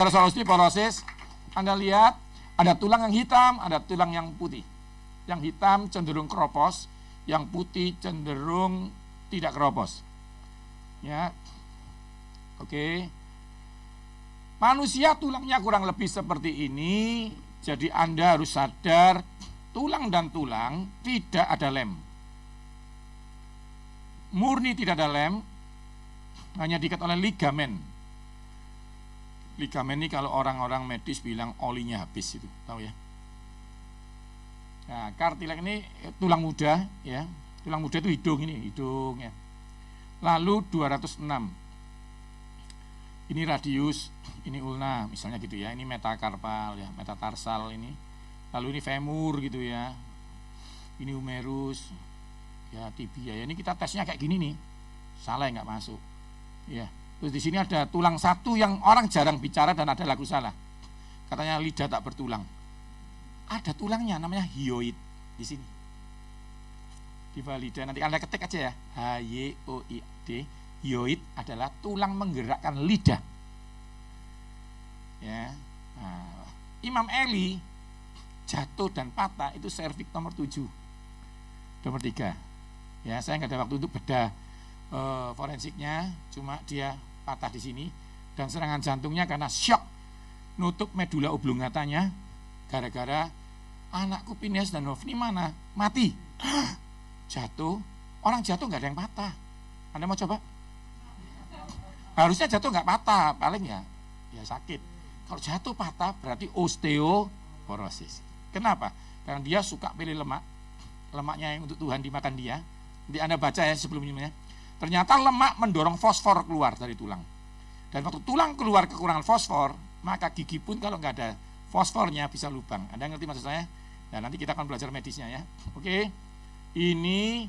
Osteoporosis, Anda lihat ada tulang yang hitam, ada tulang yang putih. Yang hitam cenderung keropos, yang putih cenderung tidak keropos. Ya, oke. Manusia tulangnya kurang lebih seperti ini, jadi Anda harus sadar tulang dan tulang tidak ada lem. Murni tidak ada lem, hanya diikat oleh ligamen. Ligamen ini kalau orang-orang medis bilang olinya habis itu, tahu ya. Nah, kartilak ini tulang muda ya. Tulang muda itu hidung ini, hidung ya. Lalu 206. Ini radius, ini ulna misalnya gitu ya. Ini metakarpal ya, metatarsal ini. Lalu ini femur gitu ya. Ini humerus. Ya, tibia ya. Ini kita tesnya kayak gini nih. Salah ya, nggak masuk. Ya. Terus di sini ada tulang satu yang orang jarang bicara dan ada lagu salah. Katanya lidah tak bertulang. Ada tulangnya namanya hyoid di sini. Di lidah nanti Anda ketik aja ya. H-Y-O-I-D. Hyoid adalah tulang menggerakkan lidah. Ya. Nah, Imam Eli jatuh dan patah itu serviks nomor 7. Nomor 3. Ya, saya nggak ada waktu untuk bedah forensiknya, cuma dia patah di sini dan serangan jantungnya karena shock nutup medula oblongatanya gara-gara anakku Phineas dan Hophni mana? Mati. Jatuh, orang jatuh nggak ada yang patah. Anda mau coba? Harusnya jatuh nggak patah, paling ya sakit. Kalau jatuh patah berarti osteoporosis. Kenapa? Karena dia suka pilih lemak, lemaknya yang untuk Tuhan dimakan dia. Nanti Anda baca ya sebelumnya. Ternyata lemak mendorong fosfor keluar dari tulang. Dan waktu tulang keluar kekurangan fosfor, maka gigi pun kalau nggak ada fosfornya bisa lubang. Anda ngerti maksud saya? Nah, nanti kita akan belajar medisnya ya. Oke. Ini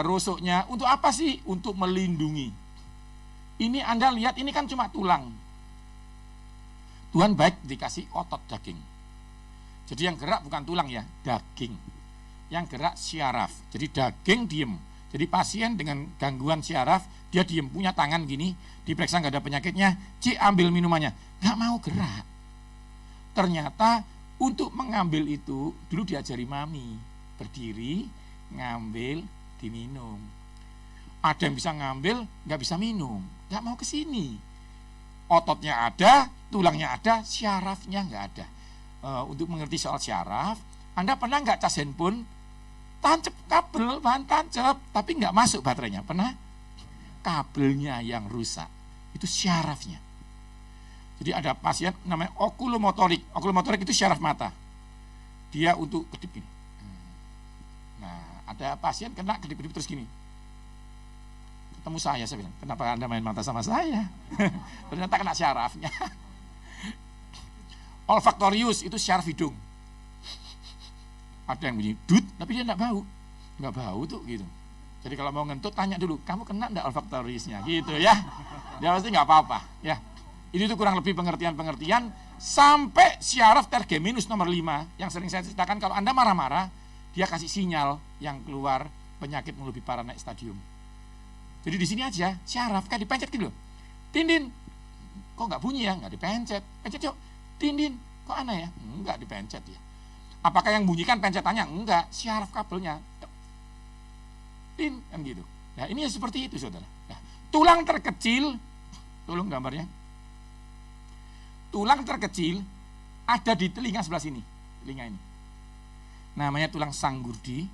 rusuknya untuk apa sih? Untuk melindungi. Ini Anda lihat, ini kan cuma tulang. Tuhan baik dikasih otot daging. Jadi yang gerak bukan tulang ya, daging. Yang gerak syaraf. Jadi daging diem. Jadi pasien dengan gangguan syaraf, dia diem, punya tangan gini, diperiksa nggak ada penyakitnya, ambil minumannya, nggak mau gerak. Ternyata untuk mengambil itu, dulu diajari mami, berdiri, ngambil, diminum. Ada yang bisa ngambil, nggak bisa minum, nggak mau ke sini. Ototnya ada, tulangnya ada, syarafnya nggak ada. Untuk mengerti soal syaraf, Anda pernah nggak cas handphone? Tancap kabel, bahan tancap, tapi nggak masuk baterainya. Pernah? Kabelnya yang rusak. Itu syarafnya. Jadi ada pasien namanya okulomotorik. Okulomotorik itu syaraf mata. Dia untuk kedip gini. Nah, ada pasien kena kedip-kedip terus gini. Ketemu saya bilang, kenapa Anda main mata sama saya? Ternyata kena syarafnya. Olfaktorius itu syaraf hidung. Ada yang bunyi dut, tapi dia nggak bau tuh gitu. Jadi kalau mau ngentut tanya dulu, kamu kena nggak olfaktoriusnya gitu ya. Dia pasti nggak apa-apa ya. Ini tuh kurang lebih pengertian sampai syaraf tergeminus nomor 5 yang sering saya ceritakan. Kalau Anda marah-marah, dia kasih sinyal yang keluar penyakit lebih parah naik stadium. Jadi di sini aja syaraf kan dipencet gitu loh. Tindin, kok nggak bunyi ya? Nggak dipencet. Pencet yuk. Tindin, kok aneh ya? Nggak dipencet ya. Apakah yang bunyikan pencetannya? Enggak, syaraf kabelnya. Tin, kan gitu. Nah, ini ya seperti itu, saudara. Nah, tulang terkecil, tolong gambarnya. Tulang terkecil ada di telinga sebelah sini, telinga ini. Namanya tulang sanggurdi.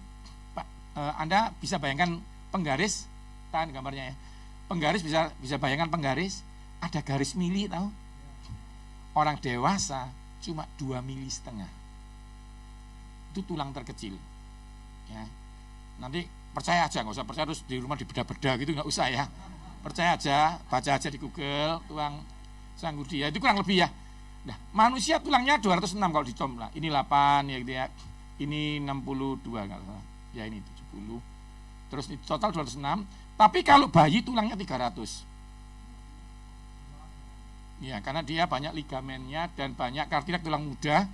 Pak, Anda bisa bayangkan penggaris, tahan gambarnya ya. Penggaris bisa bayangkan penggaris, ada garis mili tahu? Orang dewasa cuma 2,5 mili. Itu tulang terkecil ya. Nanti percaya aja, nggak usah percaya terus di rumah dibedah-bedah gitu, nggak usah ya. Percaya aja, baca aja di Google tulang sanggurdi ya, itu kurang lebih ya. Nah, manusia tulangnya 206 kalau dicom lah. Ini 8 ya gitu ya. Ini 62 nggak salah. Ya ini 70. Terus total 206. Tapi kalau bayi tulangnya 300. Ya, karena dia banyak ligamennya dan banyak kartilak tulang muda.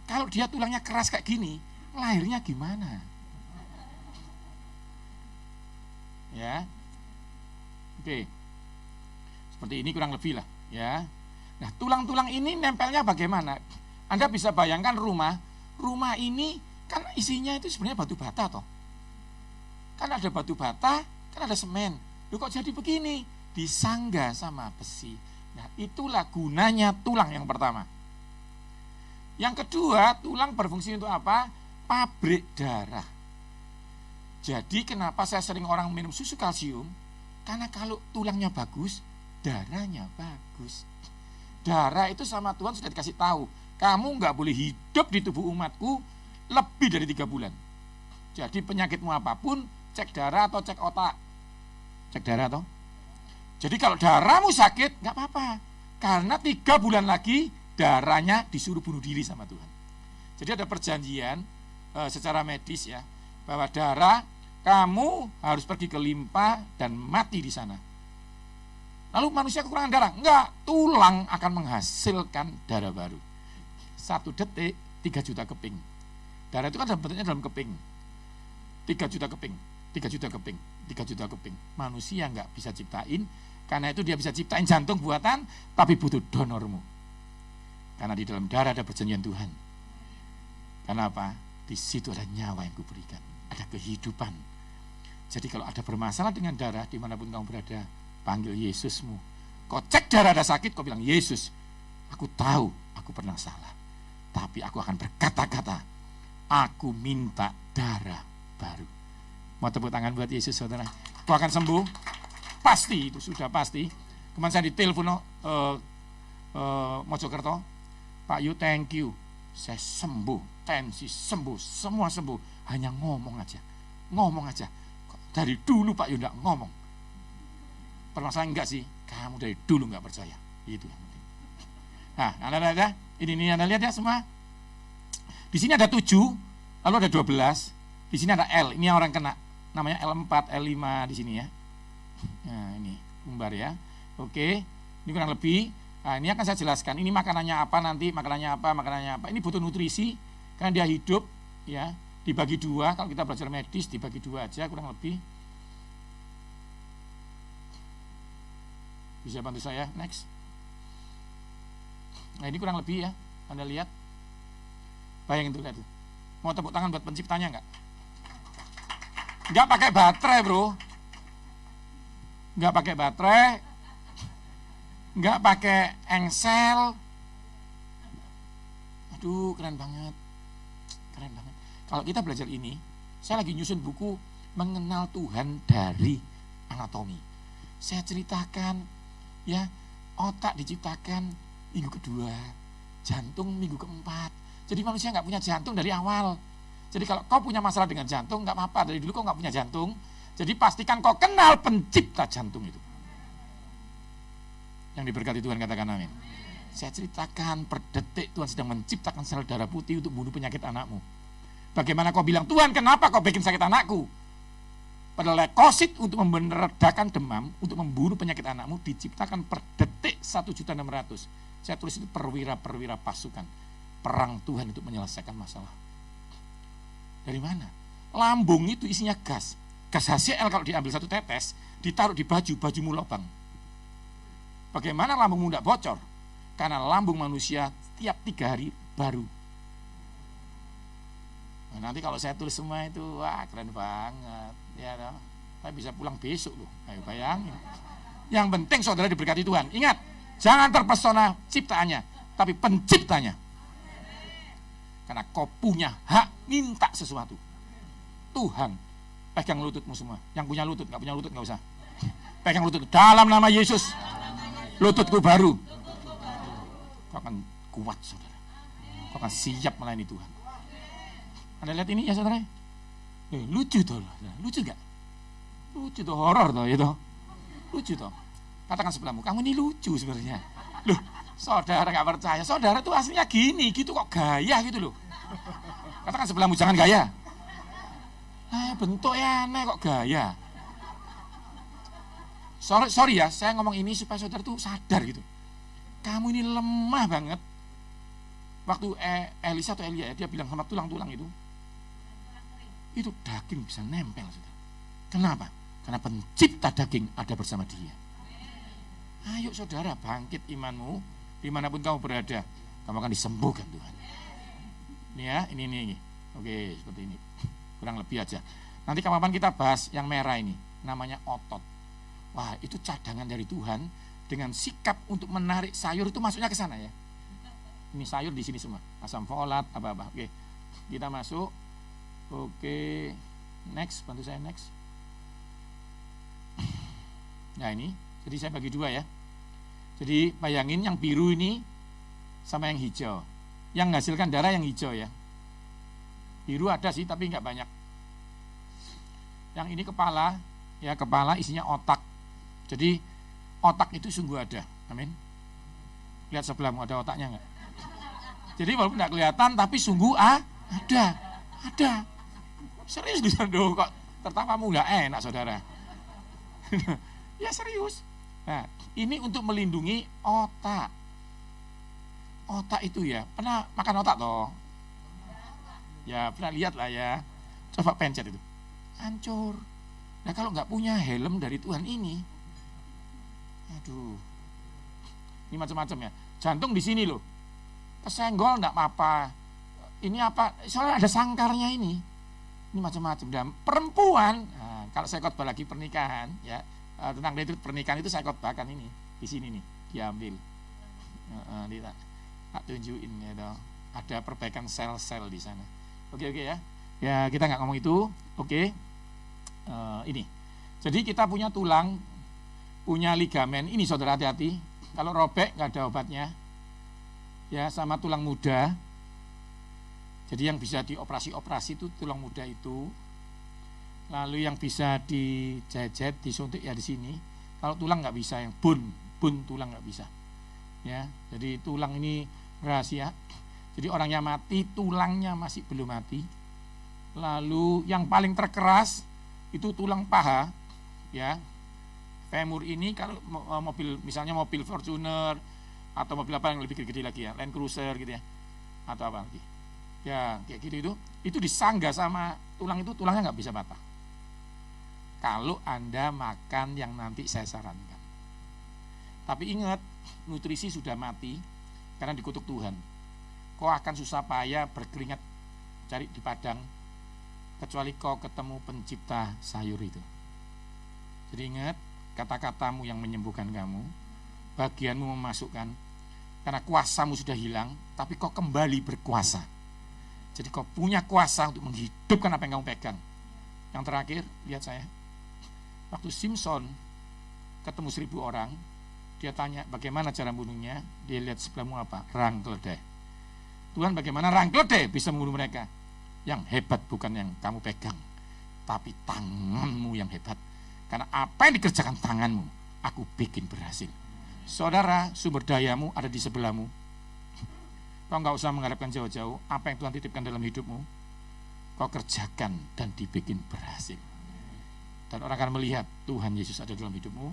Kalau dia tulangnya keras kayak gini, lahirnya gimana? Ya. Oke. Seperti ini kurang lebih lah, ya. Nah, tulang-tulang ini nempelnya bagaimana? Anda bisa bayangkan rumah ini kan isinya itu sebenarnya batu bata toh. Kan ada batu bata, kan ada semen. Loh kok jadi begini? Disangga sama besi. Nah, itulah gunanya tulang yang pertama. Yang kedua, tulang berfungsi untuk apa? Pabrik darah. Jadi kenapa saya sering orang minum susu kalsium? Karena kalau tulangnya bagus, darahnya bagus. Darah itu sama Tuhan sudah dikasih tahu, kamu nggak boleh hidup di tubuh umatku lebih dari 3 bulan. Jadi penyakitmu apapun, cek darah atau cek otak. Cek darah toh. Jadi kalau darahmu sakit, nggak apa-apa. Karena 3 bulan lagi darahnya disuruh bunuh diri sama Tuhan. Jadi ada perjanjian secara medis ya, bahwa darah kamu harus pergi ke limpa dan mati di sana. Lalu manusia kekurangan darah? Enggak, tulang akan menghasilkan darah baru. 1 detik 3 juta keping. Darah itu kan bentuknya dalam keping. 3 juta keping, 3 juta keping, 3 juta keping. Manusia enggak bisa ciptain, karena itu dia bisa ciptain jantung buatan, tapi butuh donormu. Karena di dalam darah ada perjanjian Tuhan. Karena apa? Di situ ada nyawa yang kuberikan, ada kehidupan. Jadi kalau ada bermasalah dengan darah, dimanapun kamu berada, panggil Yesusmu. Kau cek darah ada sakit, kau bilang, Yesus, aku tahu aku pernah salah, tapi aku akan berkata-kata, aku minta darah baru. Mau tepuk tangan buat Yesus, saudara? Kau akan sembuh, pasti, itu sudah pasti. Kemarin saya ditelepon Mojokerto, Pak Yu, thank you, saya sembuh, tensi sembuh, semua sembuh, hanya ngomong aja. Dari dulu Pak Yu enggak ngomong. Permasalahan enggak sih, kamu dari dulu enggak percaya. Itu yang penting. Nah, Anda lihat, ini Anda lihat ya semua. Di sini ada 7, lalu ada 12. Di sini ada L, ini yang orang kena. Namanya L4, L5 di sini ya. Nah, ini umbar ya. Oke, ini kurang lebih. Nah, ini akan saya jelaskan. Ini makanannya apa nanti, makanannya apa. Ini butuh nutrisi, karena dia hidup ya. Dibagi 2, kalau kita belajar medis dibagi 2 aja kurang lebih. Bisa bantu saya, next. Nah ini kurang lebih ya, Anda lihat. Bayangin tuh, lihat tuh. Mau tepuk tangan buat penciptanya enggak? Enggak pakai baterai bro. Enggak pakai baterai. Enggak pakai engsel. Aduh keren banget. Keren banget. Kalau kita belajar ini, saya lagi nyusun buku mengenal Tuhan dari anatomi. Saya ceritakan ya, otak diciptakan minggu kedua, jantung minggu keempat. Jadi manusia nggak punya jantung dari awal. Jadi kalau kau punya masalah dengan jantung, nggak apa-apa, dari dulu kau nggak punya jantung. Jadi pastikan kau kenal pencipta jantung itu. Yang diberkati Tuhan, katakan amin. Saya ceritakan per detik Tuhan sedang menciptakan sel darah putih untuk bunuh penyakit anakmu. Bagaimana kau bilang, Tuhan kenapa kau bikin sakit anakku? Padahal leukosit untuk meredakan demam, untuk membunuh penyakit anakmu, diciptakan per detik 1.600.000. Saya tulis itu perwira pasukan. Perang Tuhan untuk menyelesaikan masalah. Dari mana? Lambung itu isinya gas. Gas HCl kalau diambil 1 tetes, ditaruh di bajumu lubang. Bagaimana lambungmu tidak bocor? Karena lambung manusia tiap 3 hari baru. Nah, nanti kalau saya tulis semua itu, wah keren banget, ya toh. Saya bisa pulang besok loh, ayo bayangin. Yang penting saudara diberkati Tuhan. Ingat, jangan terpesona ciptaannya, tapi penciptanya. Karena kau punya hak minta sesuatu. Tuhan, pegang lututmu semua. Yang punya lutut, nggak punya lutut nggak usah. Pegang lutut dalam nama Yesus. Lututku baru. Kau akan kuat saudara. Kau akan siap melayani Tuhan. Anda lihat ini ya saudara? Lucu tuh, lucu gak? Lucu tuh, horor tuh itu. Lucu tuh. Katakan sebelahmu, kamu ini lucu sebenarnya. Loh, saudara gak percaya. Saudara tuh aslinya gini, gitu kok gaya gitu loh. Katakan sebelahmu, jangan gaya. Bentuknya aneh kok gaya. Sorry ya, saya ngomong ini supaya saudara tuh sadar gitu. Kamu ini lemah banget. Waktu Elisa atau Elia, dia bilang sama tulang-tulang itu daging bisa nempel. Kenapa? Karena pencipta daging ada bersama dia. Ayo saudara, bangkit imanmu, dimanapun kamu berada, kamu akan disembuhkan Tuhan. Ini ya, ini. Oke, seperti ini. Kurang lebih aja. Nanti kapan kita bahas yang merah ini, namanya otot. Wah, itu cadangan dari Tuhan dengan sikap untuk menarik sayur itu masuknya ke sana ya. Ini sayur di sini semua, asam folat, apa-apa. Oke, kita masuk. Oke, next, bantu saya next. Nah ini, jadi saya bagi dua ya. Jadi bayangin yang biru ini sama yang hijau. Yang menghasilkan darah yang hijau ya. Biru ada sih tapi nggak banyak. Yang ini kepala, ya kepala isinya otak. Jadi otak itu sungguh ada. Amin. Lihat sebelahmu ada otaknya nggak? Jadi walaupun nggak kelihatan tapi sungguh ada. Serius di sana kok tertawamu nggak enak saudara. Ya serius. Nah ini untuk melindungi otak. Otak itu ya pernah makan otak toh? Ya pernah lihat lah ya. Coba pencet itu, hancur. Nah kalau nggak punya helm dari Tuhan ini, aduh, ini macam-macam ya. Jantung di sini loh, kesenggol nggak apa-apa. Ini apa? Soalnya ada sangkarnya ini macam-macam. Dan perempuan, nah, kalau saya khotbah lagi pernikahan, ya tentang pernikahan itu saya khotbahkan ini di sini nih, diambil. Tak tunjukin ya dong. Ada perbaikan sel-sel di sana. Oke ya. Ya kita nggak ngomong itu. Oke. Ini. Jadi kita punya tulang, punya ligamen. Ini saudara hati-hati. Kalau robek nggak ada obatnya. Ya sama tulang muda. Jadi yang bisa dioperasi itu tulang muda itu. Lalu yang bisa dijajet, disuntik ya di sini. Kalau tulang nggak bisa, yang bone tulang nggak bisa. Ya, jadi tulang ini rahasia. Jadi orangnya mati, tulangnya masih belum mati. Lalu yang paling terkeras itu tulang paha, ya. Femur ini kalau mobil, misalnya mobil Fortuner atau mobil apa yang lebih gede-gede lagi ya, Land Cruiser gitu ya, atau apa lagi. Ya, kayak gitu itu disanggah sama tulang itu, tulangnya nggak bisa patah. Kalau Anda makan yang nanti saya sarankan. Tapi ingat, nutrisi sudah mati karena dikutuk Tuhan. Kau akan susah payah berkeringat cari di padang kecuali kau ketemu pencipta sayur itu. Jadi ingat, kata-katamu yang menyembuhkan kamu, bagianmu memasukkan, karena kuasamu sudah hilang, tapi kau kembali berkuasa. Jadi kau punya kuasa untuk menghidupkan apa yang kamu pegang. Yang terakhir, lihat saya. Waktu Simpson ketemu 1.000 orang, dia tanya bagaimana cara bunuhnya. Dia lihat sebelahmu apa? Rang keledai. Tuhan bagaimana rang keledai bisa membunuh mereka. Yang hebat bukan yang kamu pegang, tapi tanganmu yang hebat. Karena apa yang dikerjakan tanganmu, aku bikin berhasil. Saudara, sumber dayamu ada di sebelahmu. Kau nggak usah mengharapkan jauh-jauh. Apa yang Tuhan titipkan dalam hidupmu, kau kerjakan dan dibikin berhasil. Dan orang akan melihat Tuhan Yesus ada dalam hidupmu.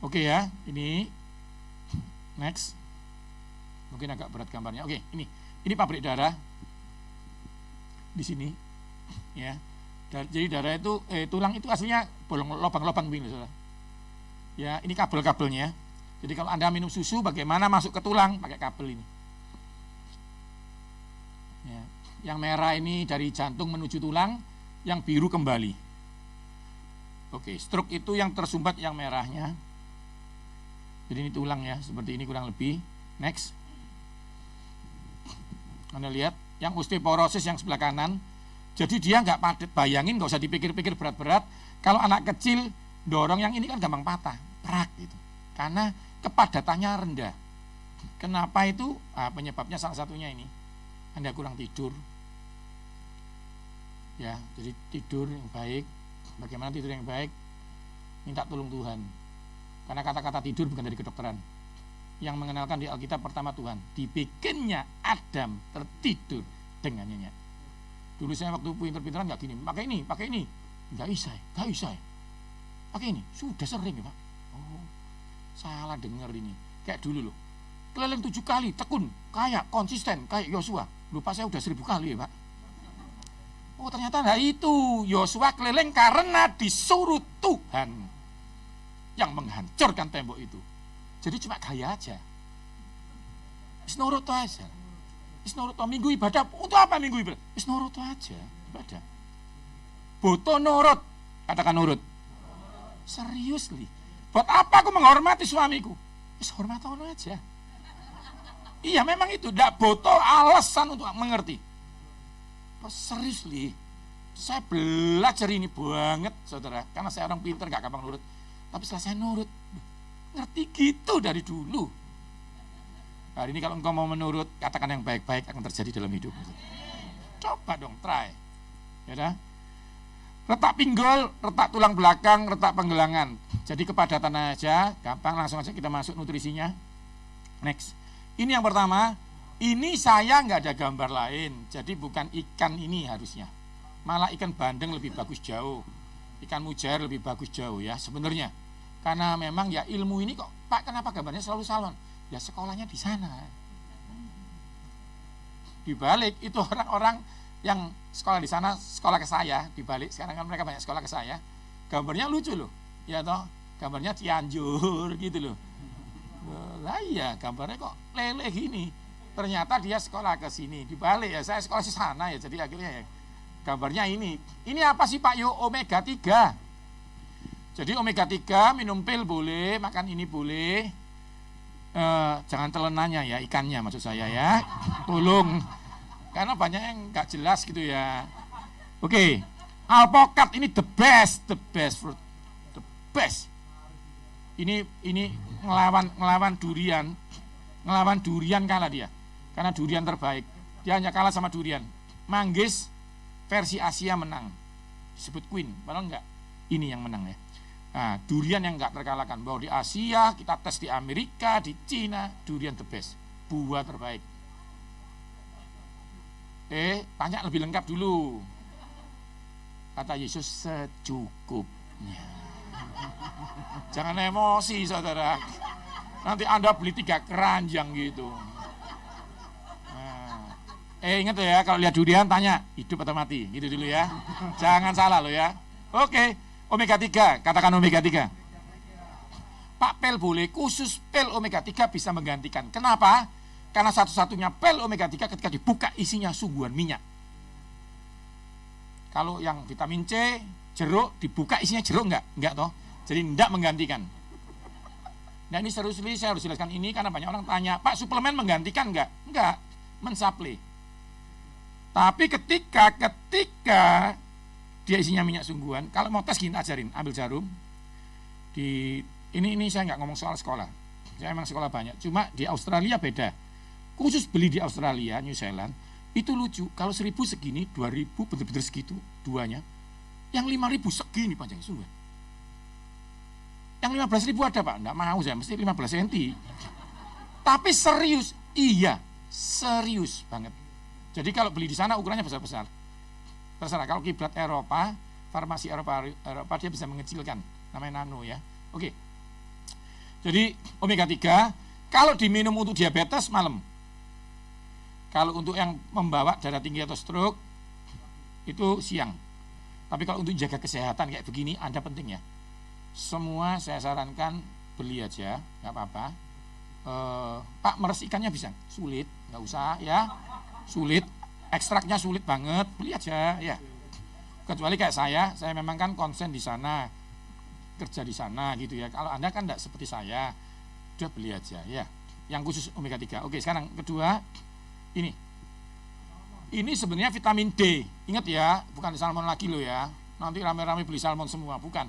Oke ya, ini next. Mungkin agak berat gambarnya. Oke, ini pabrik darah di sini, ya. Jadi darah itu, tulang itu aslinya bolong lubang-lubang begini, saudara. Ya, ini kabel-kabelnya. Jadi kalau Anda minum susu, bagaimana masuk ke tulang? Pakai kabel ini. Ya. Yang merah ini dari jantung menuju tulang, yang biru kembali. Oke, stroke itu yang tersumbat yang merahnya. Jadi ini tulang ya, seperti ini kurang lebih. Next. Anda lihat, yang osteoporosis yang sebelah kanan. Jadi dia nggak padat, bayangin nggak usah dipikir-pikir berat-berat. Kalau anak kecil dorong yang ini kan gampang patah, prak gitu. Karena kepadatannya rendah. Kenapa itu? Penyebabnya salah satunya ini. Anda kurang tidur. Ya, jadi tidur yang baik. Bagaimana tidur yang baik? Minta tolong Tuhan. Karena kata-kata tidur bukan dari kedokteran. Yang mengenalkan di Alkitab pertama Tuhan, dibikinnya Adam tertidur dengan nyenyak. Dulu saya waktu pinter-pinteran nggak gini, pakai ini, nggak bisa, pakai ini, sudah sering ya Pak. Oh, salah dengar ini. Kayak dulu loh, keliling 7 kali, tekun, kayak konsisten, kayak Yosua. Lupa saya udah 1000 kali ya Pak. Oh ternyata enggak itu, Yosua keliling karena disuruh Tuhan yang menghancurkan tembok itu. Jadi cuma gaya aja. Wis nurut aja. Wis nurut minggu ibadah. Untuk apa minggu ibadah? Wis nurut aja ibadah. Boto nurut. Katakan nurut. Serius li. Buat apa aku menghormati suamiku? Wis hormat aja. Iya memang itu. Tidak boto alasan untuk mengerti. Serius li. Saya belajar ini banget saudara. Karena saya orang pintar gak gampang nurut. Tapi setelah saya nurut. Ngerti gitu dari dulu. Hari ini kalau engkau mau menurut, katakan yang baik-baik akan terjadi dalam hidup. Coba dong, try. Ya dah. Retak pinggul, retak tulang belakang, retak penggelangan. Jadi kepadatan aja, gampang langsung aja kita masuk nutrisinya. Next. Ini yang pertama, ini saya nggak ada gambar lain. Jadi bukan ikan ini harusnya. Malah ikan bandeng lebih bagus jauh. Ikan mujair lebih bagus jauh ya sebenarnya. Karena memang ya ilmu ini kok, Pak kenapa gambarnya selalu salmon? Ya sekolahnya di sana. Di balik itu orang-orang yang sekolah di sana, sekolah ke saya, di balik sekarang kan mereka banyak sekolah ke saya. Gambarnya lucu loh. Ya toh, gambarnya Cianjur gitu loh. Lah iya, gambarnya kok lele gini. Ternyata dia sekolah ke sini. Di balik ya, saya sekolah di sana ya. Jadi akhirnya ya gambarnya ini. Ini apa sih Pak Yo? Omega 3. Jadi omega 3 minum pil boleh, makan ini boleh. Jangan telenanya ya, ikannya maksud saya ya. Tolong. Karena banyak yang nggak jelas gitu ya. Oke. Alpukat ini the best fruit. The best. Ini ngelawan durian. Ngelawan durian kalah dia. Karena durian terbaik. Dia hanya kalah sama durian. Manggis versi Asia menang. Disebut Queen, padahal enggak. Ini yang menang ya. Nah, durian yang enggak terkalahkan. Bahwa di Asia, kita tes di Amerika, di Cina, durian the best. Buah terbaik. Tanya lebih lengkap dulu. Kata Yesus, secukupnya. Jangan emosi saudara. Nanti Anda beli 3 keranjang gitu. Ingat ya, kalau lihat durian tanya, hidup atau mati. Gitu dulu ya. Jangan salah loh ya. Oke. Omega 3, katakan omega 3. Pak pel boleh, khusus pel omega 3 bisa menggantikan. Kenapa? Karena satu-satunya pel omega 3 ketika dibuka isinya sungguhan minyak. Kalau yang vitamin C, jeruk, dibuka isinya jeruk enggak toh. Jadi enggak menggantikan. Nah ini serius, saya harus jelaskan ini karena banyak orang tanya, Pak suplemen menggantikan enggak? Enggak, mensuplai. Tapi ketika dia isinya minyak sungguhan, kalau mau tes gini ajarin, ambil jarum. Ini saya nggak ngomong soal sekolah. Saya emang sekolah banyak, cuma di Australia beda. Khusus beli di Australia, New Zealand, itu lucu. Kalau 1.000 segini, 2.000 betul-betul segitu, duanya. Yang 5.000 segini panjangnya sungguhan. Yang 15.000 ada Pak, nggak mau saya, mesti 15 cm. Tapi serius, iya, serius banget. Jadi kalau beli di sana ukurannya besar-besar. Terserah, kalau kiblat Eropa, farmasi Eropa dia bisa mengecilkan, namanya nano ya. Oke. Jadi omega 3 kalau diminum untuk diabetes malam. Kalau untuk yang membawa darah tinggi atau stroke itu siang. Tapi kalau untuk jaga kesehatan kayak begini Anda penting ya. Semua saya sarankan beli aja, nggak apa-apa. Pak meres ikannya bisa? Sulit, nggak usah ya. Sulit. Ekstraknya sulit banget, beli aja ya. Kecuali kayak saya memang kan konsen di sana, kerja di sana gitu ya. Kalau Anda kan enggak seperti saya, udah beli aja ya. Yang khusus omega 3. Oke, sekarang kedua ini. Ini sebenarnya vitamin D. Ingat ya, bukan salmon lagi loh ya. Nanti rame-rame beli salmon semua, bukan.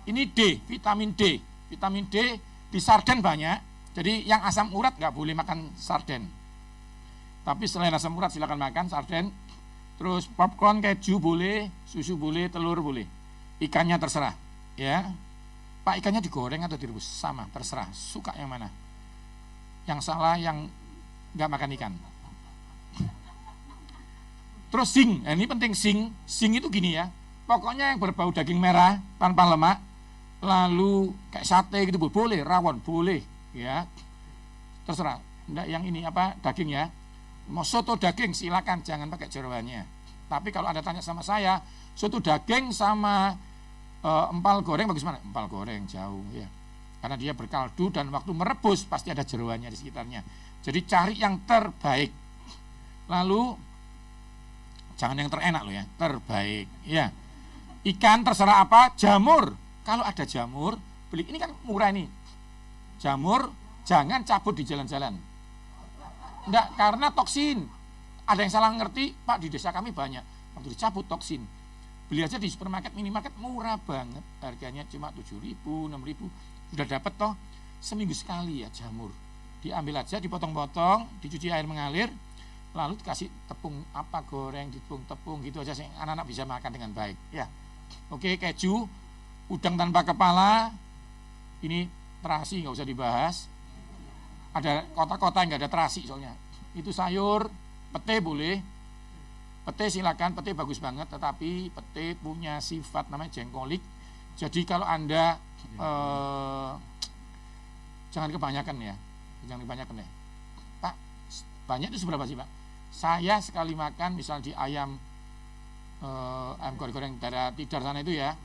Ini D, vitamin D. Vitamin D di sarden banyak. Jadi yang asam urat nggak boleh makan sarden. Tapi selain asam urat silakan makan sarden. Terus popcorn, keju boleh, susu boleh, telur boleh. Ikannya terserah, ya. Pak ikannya digoreng atau direbus? Sama, terserah. Suka yang mana? Yang salah yang nggak makan ikan. Terus zinc, nah, ini penting zinc. Zinc itu gini ya. Pokoknya yang berbau daging merah tanpa lemak, lalu kayak sate gitu boleh, rawon boleh, ya. Terserah. Nggak yang ini apa daging ya. Mau soto daging silakan, jangan pakai jeroannya. Tapi kalau Anda tanya sama saya, soto daging sama empal goreng bagus mana? Empal goreng jauh ya. Karena dia berkaldu dan waktu merebus pasti ada jeroannya di sekitarnya. Jadi cari yang terbaik. Lalu jangan yang terenak loh ya, terbaik. Ya. Ikan terserah apa, jamur. Kalau ada jamur, beli ini kan murah ini. Jamur jangan cabut di jalan-jalan. Enggak, karena toksin. Ada yang salah ngerti, Pak, di desa kami banyak. Waktu dicabut toksin. Beli aja di supermarket, minimarket murah banget. Harganya cuma 7.000, 6.000. Sudah dapat toh seminggu sekali ya jamur. Diambil aja, dipotong-potong, dicuci air mengalir, lalu dikasih tepung apa goreng, tepung gitu aja, anak-anak bisa makan dengan baik. Ya, oke, keju, udang tanpa kepala, ini terasi nggak usah dibahas. Ada kota-kota yang nggak ada terasi soalnya. Itu sayur, pete boleh, pete silakan, pete bagus banget, tetapi pete punya sifat namanya jengkolik. Jadi kalau Anda jangan kebanyakan ya. Jangan kebanyakan ya. Pak, banyak itu seberapa sih, Pak? Saya sekali makan misal di ayam goreng-goreng daerah Tidar sana itu ya.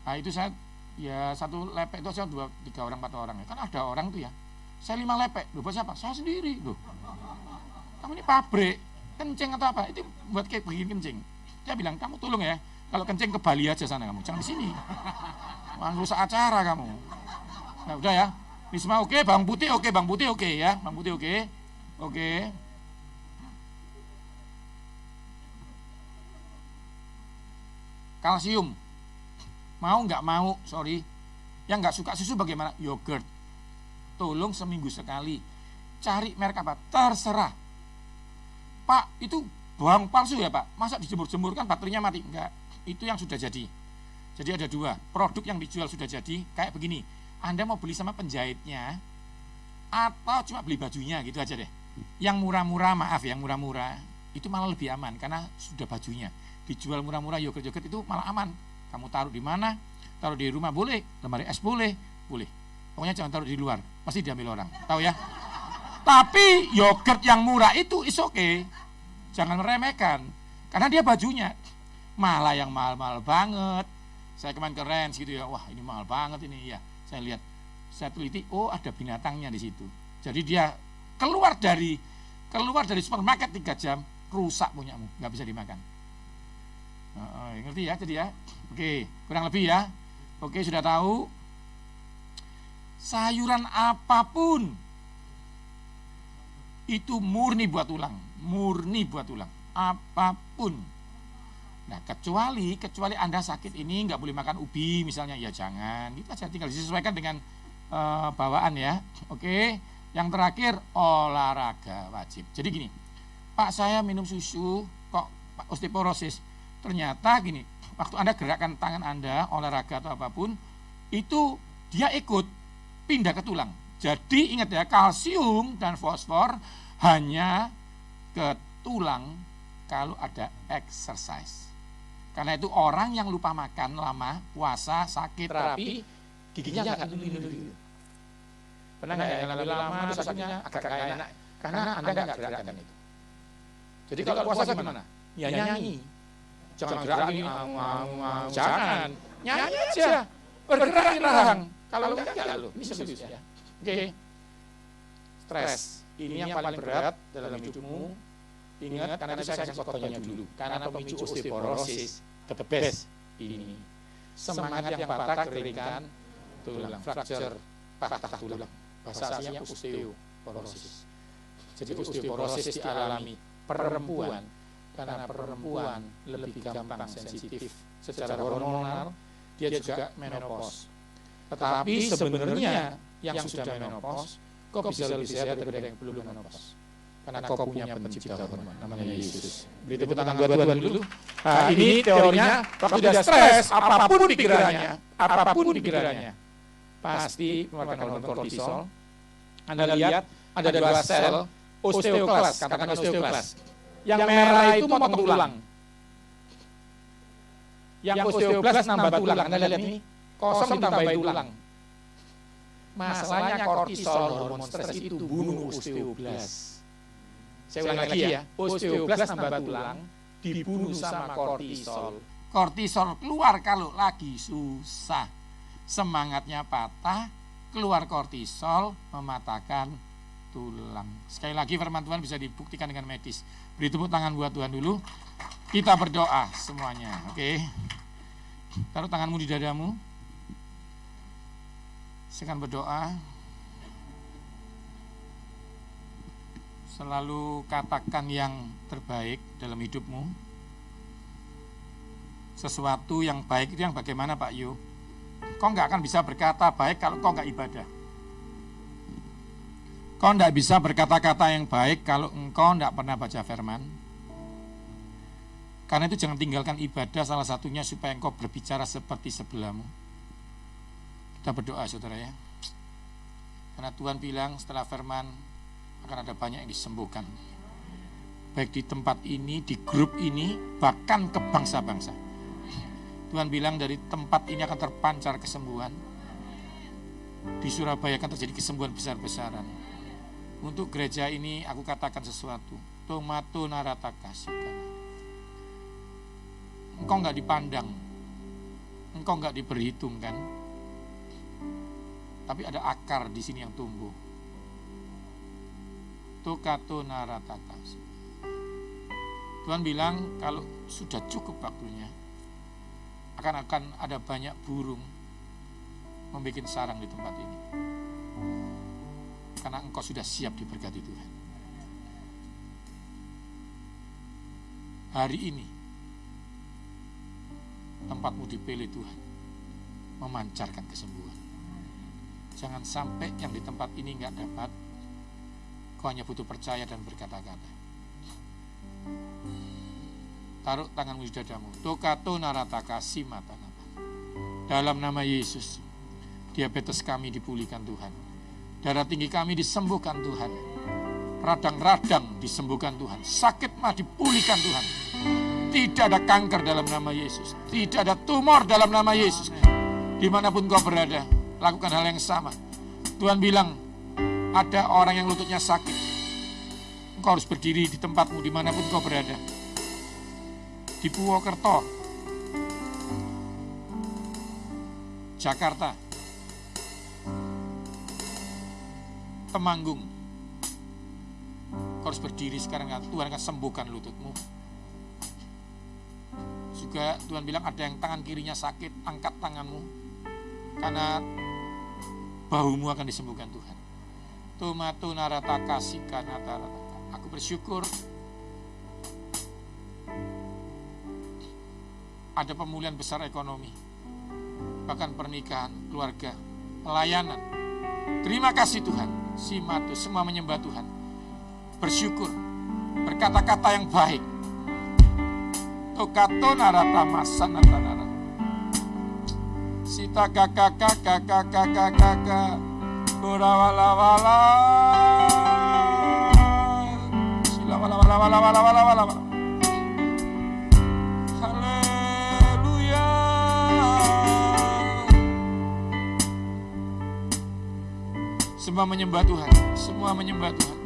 Nah, itu saya ya satu lepek itu saya 2, 3 orang, 4 orang ya. Kan ada orang tuh ya. Saya 5 lepek. Loh, buat siapa? Saya sendiri, loh. Kamu ini pabrik, kencing atau apa? Itu buat kayak begini kencing. Dia bilang, "Kamu tolong ya. Kalau kencing ke Bali aja sana kamu, jangan di sini. Wah, rusak acara kamu." Nah, udah ya. Risma oke, Bang Putih oke, Bang Putih oke ya, Bang Putih oke. Oke. Kalsium. Mau nggak mau, sorry. Yang nggak suka susu bagaimana? Yogurt. Tolong seminggu sekali. Cari merek apa? Terserah. Pak, itu bawang palsu ya Pak? Masa dijemur-jemur kan baterainya mati? Enggak. Itu yang sudah jadi. Jadi ada 2. Produk yang dijual sudah jadi, kayak begini. Anda mau beli sama penjahitnya atau cuma beli bajunya gitu aja deh. Yang murah-murah, maaf yang murah-murah itu malah lebih aman karena sudah bajunya. Dijual murah-murah yogurt-yogurt itu malah aman. Kamu taruh di mana? Taruh di rumah boleh, lemari es boleh, boleh. Pokoknya jangan taruh di luar, pasti diambil orang. Tahu ya? Tapi yogurt yang murah itu is okay. Jangan meremehkan karena dia bajunya. Malah yang mahal-mahal banget. Saya kemarin ke Rens gitu ya. Wah, ini mahal banget ini ya. Saya lihat, saya teliti, oh ada binatangnya di situ. Jadi dia keluar dari supermarket 3 jam, rusak punyamu, nggak bisa dimakan. Ngerti ya, jadi ya. Oke, kurang lebih ya. Oke, sudah tahu. Sayuran apapun itu murni buat tulang, apapun. Nah, kecuali Anda sakit ini nggak boleh makan ubi misalnya, ya jangan. Itu aja, tinggal disesuaikan dengan bawaan ya. Oke. Yang terakhir, olahraga wajib. Jadi gini, Pak, saya minum susu kok osteoporosis. Ternyata gini, waktu Anda gerakkan tangan Anda, olahraga atau apapun, itu dia ikut pindah ke tulang. Jadi ingat ya, kalsium dan fosfor hanya ke tulang kalau ada exercise. Karena itu orang yang lupa makan lama, puasa, sakit, terapi, giginya nggak dulu. Pernah nggak yang lama terus sakitnya agak enak? Karena Anda nggak gerakkan itu. Jadi kalau puasa gimana? Ya nyanyi. Jangan gerak ini, jangan. Nyanyi aja. Bergerak di rahang. Kalau enggak lo, ini serius ya. Oke. Stres. Ini yang paling berat dalam hidupmu. Ingat, karena saya kasih fotonya dulu. Karena pemicu osteoporosis, the best ini. Semangat yang patah, keringkan tulang, fracture, patah tulang. Bahasa aslinya osteoporosis. Jadi osteoporosis dialami perempuan, karena perempuan lebih gampang sensitif secara hormonal, dia juga menopause. Tetapi sebenarnya yang sudah menopause, kok bisa lebih sehat daripada yang belum menopause? Karena kau punya pencipta hormon, namanya Yesus. Beri tepuk tangan buat Tuhan dulu. Nah, ini teorinya, waktu dia stres, apapun pikirannya, pasti mengeluarkan hormon kortisol. Anda lihat, ada 2 sel, osteoklas, katakan osteoklas. Yang merah itu motong tulang. Yang osteoklas nambah tulang. Anda lihat ini, kosong ditambahin tulang. Masalahnya kortisol, hormon stres itu bunuh osteoklas. Saya ulang lagi ya, osteoklas tambah tulang dibunuh sama kortisol. Kortisol keluar kalau lagi susah, semangatnya patah, keluar kortisol mematahkan tulang. Sekali lagi firman Tuhan bisa dibuktikan dengan medis. Beri tepuk tangan buat Tuhan dulu. Kita berdoa semuanya, oke? Taruh tanganmu di dadamu. Saya akan berdoa. Selalu katakan yang terbaik dalam hidupmu. Sesuatu yang baik itu yang bagaimana Pak Yu? Kau nggak akan bisa berkata baik kalau kau nggak ibadah. Kau nggak bisa berkata-kata yang baik kalau engkau nggak pernah baca firman. Karena itu jangan tinggalkan ibadah, salah satunya supaya engkau berbicara seperti sebelahmu. Kita berdoa saudara ya. Karena Tuhan bilang setelah firman akan ada banyak yang disembuhkan. Baik di tempat ini, di grup ini, bahkan ke bangsa-bangsa. Tuhan bilang dari tempat ini akan terpancar kesembuhan. Di Surabaya akan terjadi kesembuhan besar-besaran. Untuk gereja ini aku katakan sesuatu. Tomato narata kasihkan. Engkau nggak dipandang, engkau nggak diperhitungkan, tapi ada akar di sini yang tumbuh. Tokato narata kasih. Tuhan bilang kalau sudah cukup waktunya, akan ada banyak burung membuat sarang di tempat ini. Karena engkau sudah siap diberkati Tuhan. Hari ini tempatmu dipilih Tuhan memancarkan kesembuhan. Jangan sampai yang di tempat ini nggak dapat. Kau hanya butuh percaya dan berkata-kata. Taruh tanganmu di dadamu. Tokato narata kasih mata napa. Dalam nama Yesus, diabetes kami dipulihkan Tuhan. Darah tinggi kami disembuhkan Tuhan. Radang-radang disembuhkan Tuhan. Sakit mah dipulihkan Tuhan. Tidak ada kanker dalam nama Yesus. Tidak ada tumor dalam nama Yesus. Dimanapun kau berada, lakukan hal yang sama. Tuhan bilang, ada orang yang lututnya sakit. Engkau harus berdiri di tempatmu dimanapun kau berada. Di Purwokerto, Jakarta, Temanggung. Kau harus berdiri sekarang, Tuhan akan sembuhkan lututmu. Juga Tuhan bilang ada yang tangan kirinya sakit, angkat tanganmu. Karena bahumu akan disembuhkan Tuhan. Tomato narata kasih kanata. Aku bersyukur ada pemulihan besar ekonomi, bahkan pernikahan, keluarga, pelayanan. Terima kasih Tuhan. Simatu, semua menyembah Tuhan. Bersyukur, berkata-kata yang baik. Tokato narata masanata. Sita kakak Borawala Silawala. Haleluya. Semua menyembah Tuhan. Semua menyembah Tuhan.